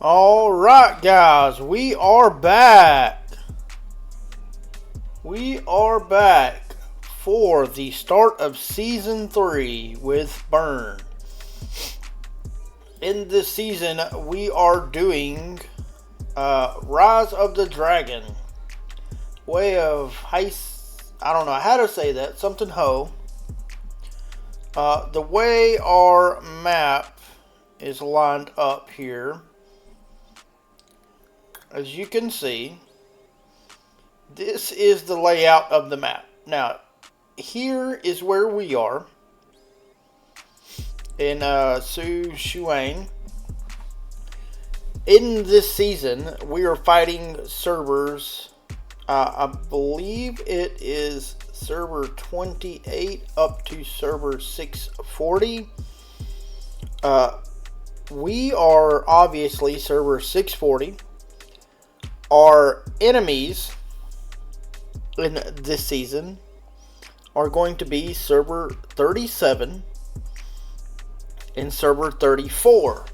Alright guys, we are back. We are back for the start of Season 3 with Burn. In this season, we are doing Rise of the Dragon. Way of heist, I don't know how to say that, something ho. The way our map is lined up here, as you can see, this is the layout of the map. Now, here is where we are in Su Shuang. In this season, we are fighting servers. I believe it is server 28 up to server 640. We are obviously server 640. Our enemies in this season are going to be server 37 and server 34.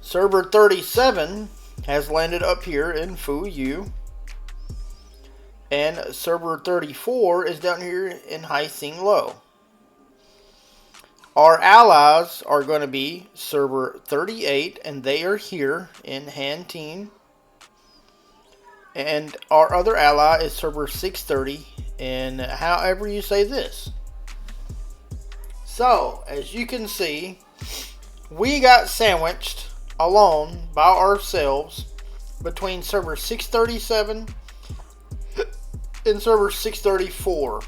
Server 37 has landed up here in Fuyu, and server 34 is down here in Haixing Low. Our allies are going to be server 38, and they are here in Hanteen. And our other ally is server 630, and however you say this. So, as you can see, we got sandwiched alone by ourselves between server 637 and server 634.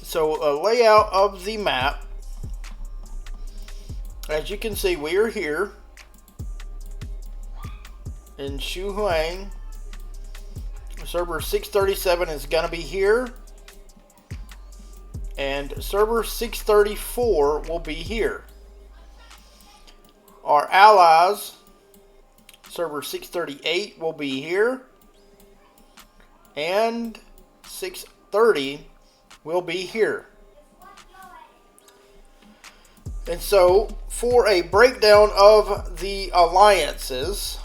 So, a layout of the map. As you can see, we are here in Shuhuang. Server 637 is going to be here, and server 634 will be here. Our allies, server 638 will be here, and 630 will be here. And so, for a breakdown of the alliances,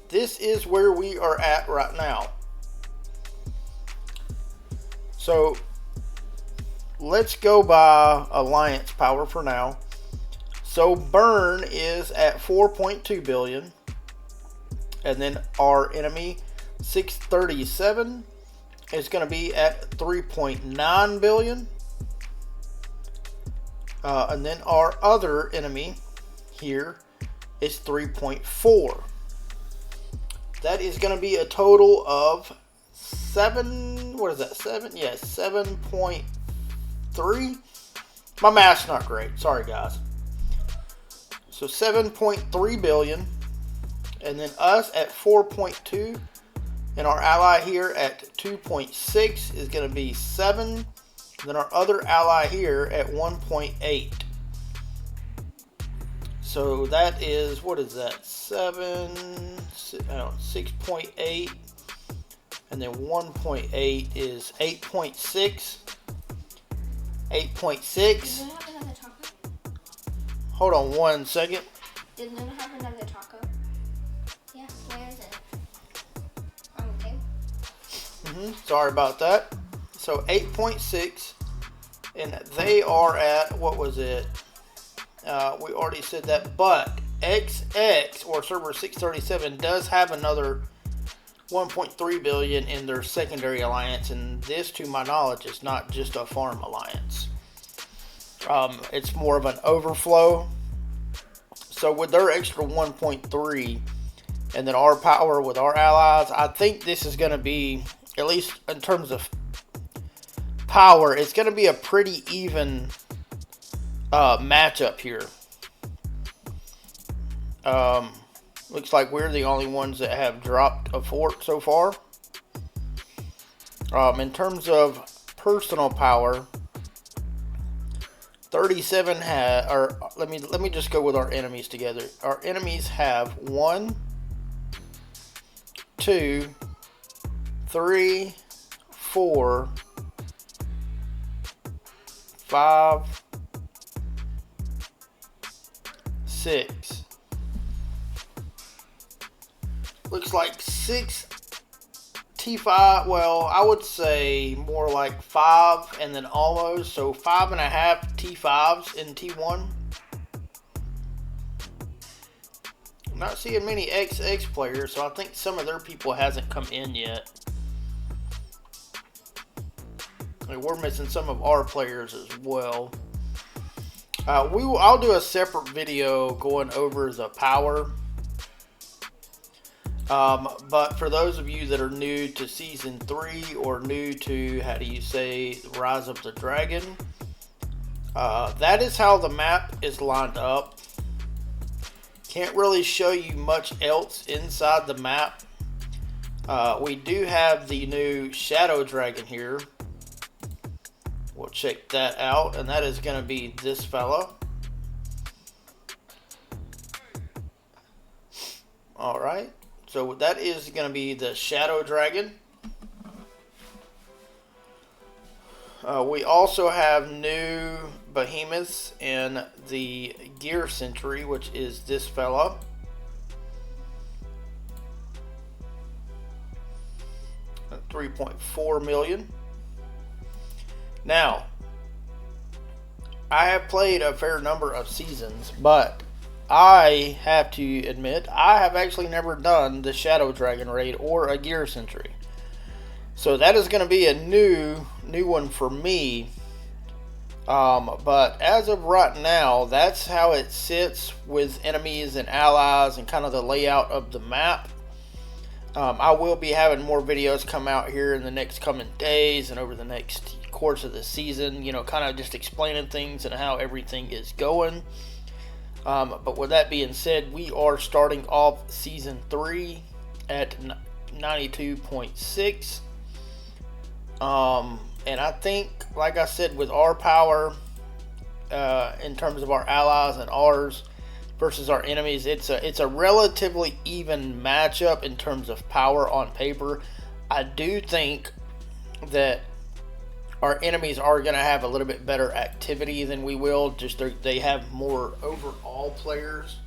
this is where we are at right now. So, let's go by alliance power for now. So, Burn is at 4.2 billion. And then our enemy, 637, is going to be at 3.9 billion. And then our other enemy here is 3.4. That is going to be a total of 7, what is that, 7? Yeah, 7.3. My math's not great, sorry guys. So 7.3 billion, and then us at 4.2, and our ally here at 2.6 is going to be 7, and then our other ally here at 1.8. So that is, what is that, 6.8, and then 1.8 is 8.6. 8.6. Did they have another taco? Hold on one second. Did they have another taco? Yeah, where is it? Okay. Sorry about that. So 8.6, and they are at, what was it? We already said that, but XX, or server 637, does have another 1.3 billion in their secondary alliance, and this, to my knowledge, is not just a farm alliance. It's more of an overflow. So with their extra 1.3, and then our power with our allies, I think this is going to be, at least in terms of power, it's going to be a pretty even matchup here. Looks like we're the only ones that have dropped a fort so far. In terms of personal power, 37 has, or let me just go with our enemies together. Our enemies have 1, 2, 3, 4, 5, 6. Looks like 6 T5. Well, I would say more like 5 and then almost. So 5.5 T5s in T1. I'm not seeing many XX players, so I think some of their people hasn't come in yet. We're missing some of our players as well. I'll do a separate video going over the power. But for those of you that are new to Season 3 or new to, how do you say, Rise of the Dragon, that is how the map is lined up. Can't really show you much else inside the map. We do have the new Shadow Dragon here. We'll check that out, and that is going to be this fella. Alright, so that is going to be the Shadow Dragon. We also have new behemoths in the Gear Sentry, which is this fella. $3.4 million. Now, I have played a fair number of seasons, but I have to admit, I have actually never done the Shadow Dragon raid or a Gear Sentry. So that is going to be a new one for me. But as of right now, that's how it sits with enemies and allies and kind of the layout of the map. I will be having more videos come out here in the next coming days and over the next course of the season, you know, kind of just explaining things and how everything is going. But with that being said, we are starting off Season 3 at 92.6. And I think, like I said, with our power, in terms of our allies and ours versus our enemies, it's a relatively even matchup in terms of power on paper. I do think that our enemies are going to have a little bit better activity than we will. Just they have more overall players.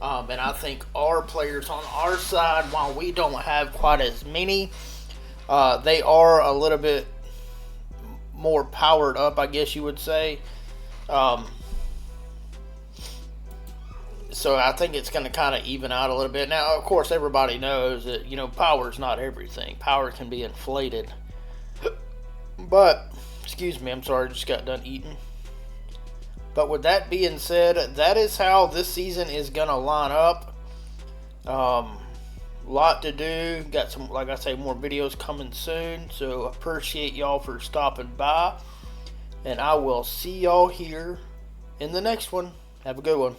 And I think our players on our side, while we don't have quite as many, they are a little bit more powered up, I guess you would say. So I think it's going to kind of even out a little bit. Now, of course, everybody knows that, you know, power is not everything. Power can be inflated. But, excuse me, I'm sorry, I just got done eating. But with that being said, that is how this season is going to line up. Lot to do. Got some, like I say, more videos coming soon. So appreciate y'all for stopping by. And I will see y'all here in the next one. Have a good one.